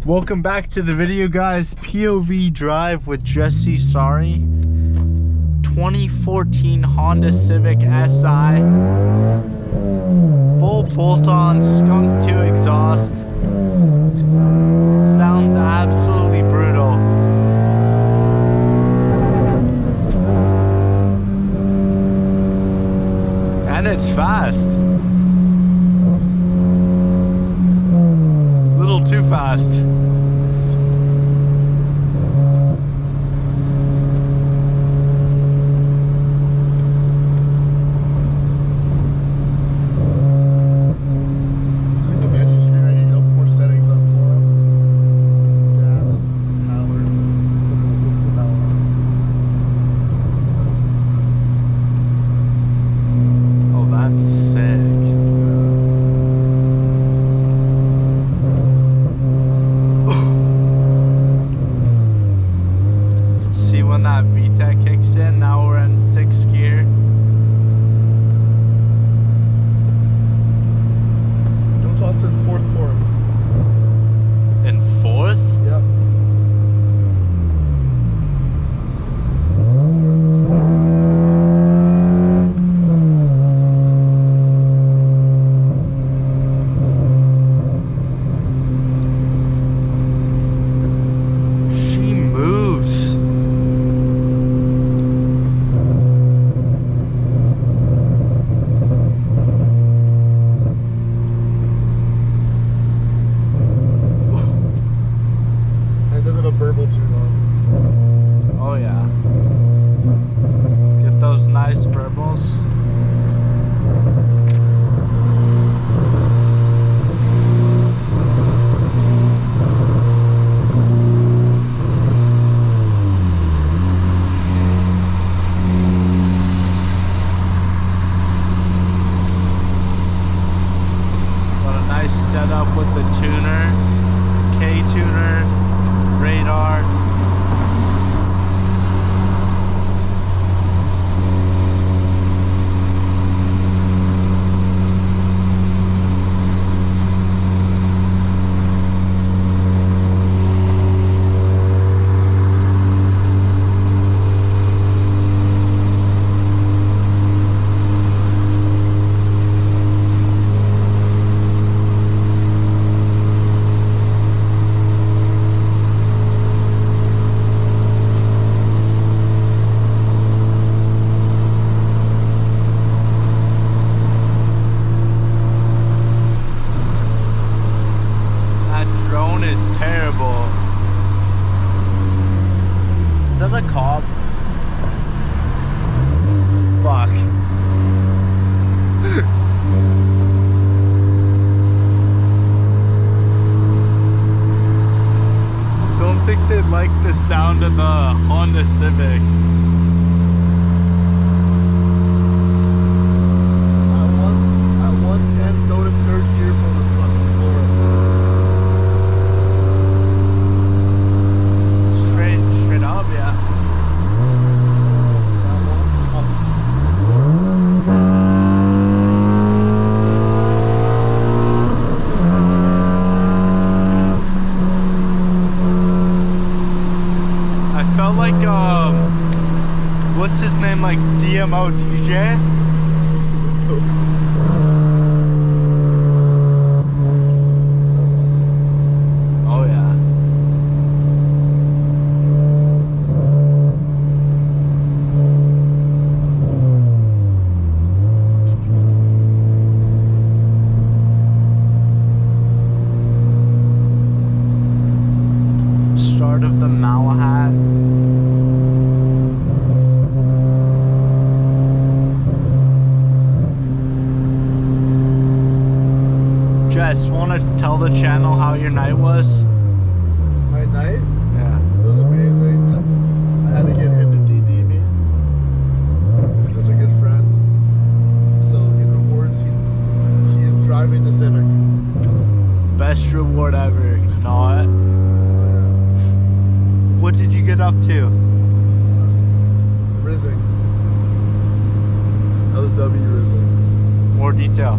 Welcome back to the video, guys. POV drive with Jesse Sorry. 2014 Honda Civic SI. Full bolt-on skunk 2 exhaust. Sounds absolutely brutal. And it's fast. Little too fast. When that VTEC kicks in, now we're in 6th gear. Don't toss in 4th for him. In 4th? Yep. Burble too long. Oh yeah. Get those nice burbles. Got a nice setup with the tuner, K-tuner, radar. Is terrible. Is that a cop? Fuck. Don't think they'd like the sound of the Honda Civic. At 110, go to 3rd gear for the fucking floor. Straight up, yeah. I felt like what's his name, like DMO DJ? Oh yeah. Start of the Malahat. Jess, want to tell the channel how your night was? My night? Yeah. It was amazing. I had to get him to DD me. He's such a good friend. So in rewards, he is driving the Civic. Best reward ever. Not. What did you get up to? Rizzing. That was W Rizzing. More detail.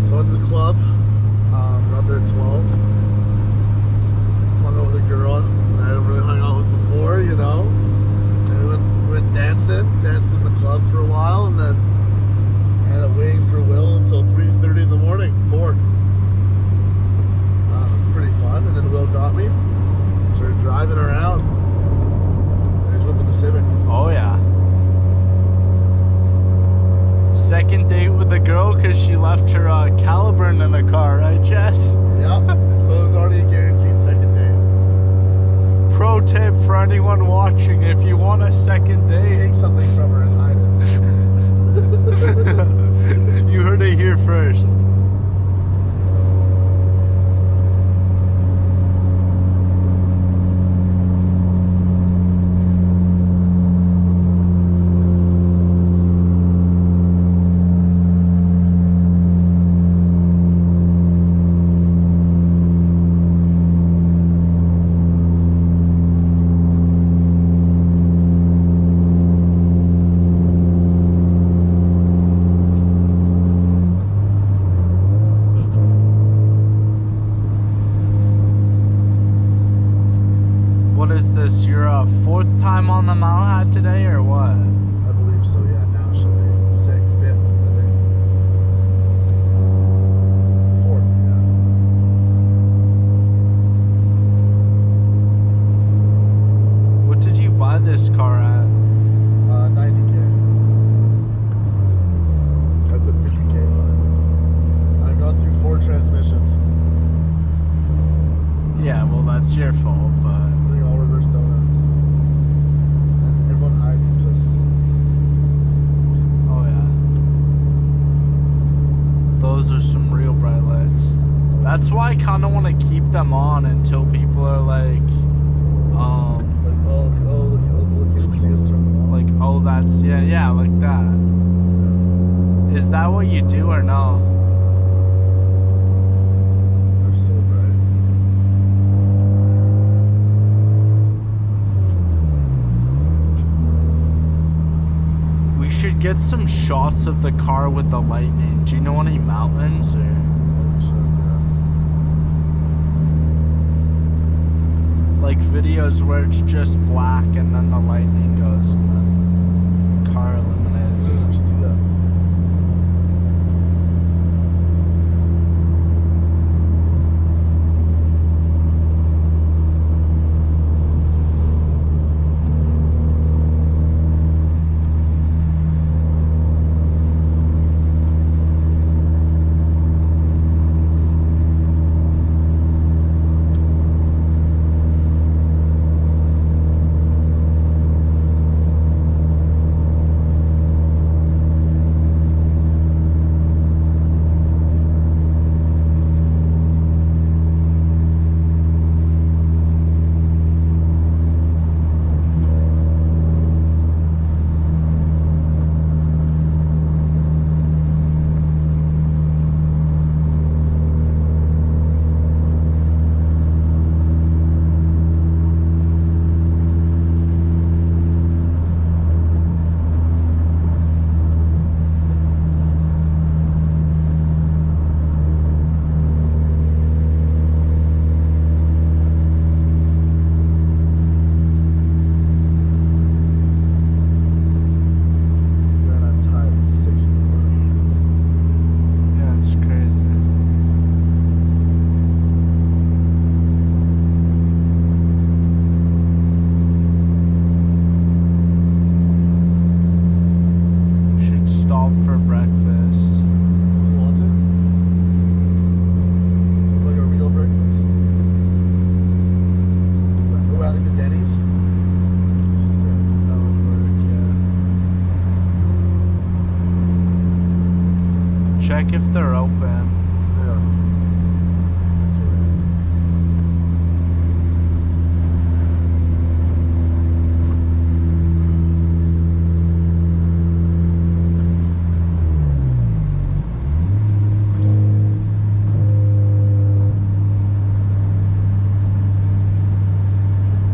So I went to the club, got there at 12. calibrating in the car, right, Jess? Yeah. So it's already a guaranteed second date. Pro tip for anyone watching: if you want a second date, Take something from her and hide it. you heard it here first. What is this? Your fourth time on the Mile High today, or what? I believe so, yeah. Now it should be fifth, I think. Fourth, yeah. What did you buy this car at? 90K. I put 50K on it. I've gone through 4 transmissions. Yeah, well, that's your fault, but Doing all reverse donuts. And everyone high beams us. oh yeah, those are some real bright lights. That's why I kind of want to keep them on until people are like, Like, look, kids see us turn them on. like, oh, that's yeah, like that. Is that what you do or no? They're so bright. We should get some shots of the car with the lightning. Do you know any mountains or? We should, yeah. Like videos where it's just black and then the lightning goes and the car illuminates. We should do that. check if they're open.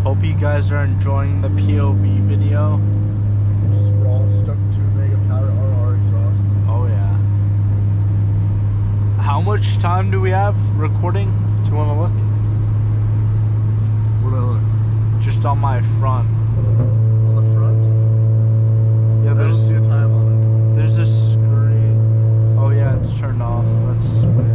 Hope you guys are enjoying the POV video. Just raw, stuck to mega power RR exhaust. Oh yeah. How much time do we have recording? Do you want to look? Where do I look? Just on my front. On the front? Yeah, I don't there's see a time on it. there's a screen. Oh yeah, it's turned off. That's weird.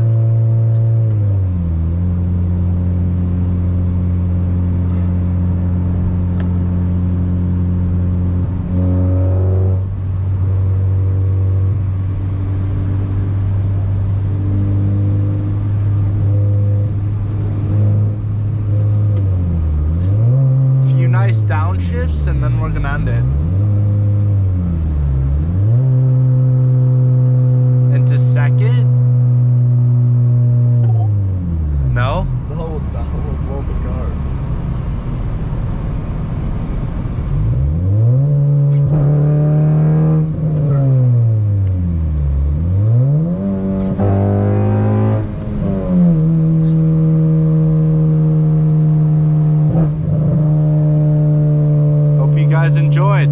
drifts, and then we're gonna end it. Into second? No? No, down will blow the car. Hope you guys enjoyed.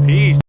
Peace.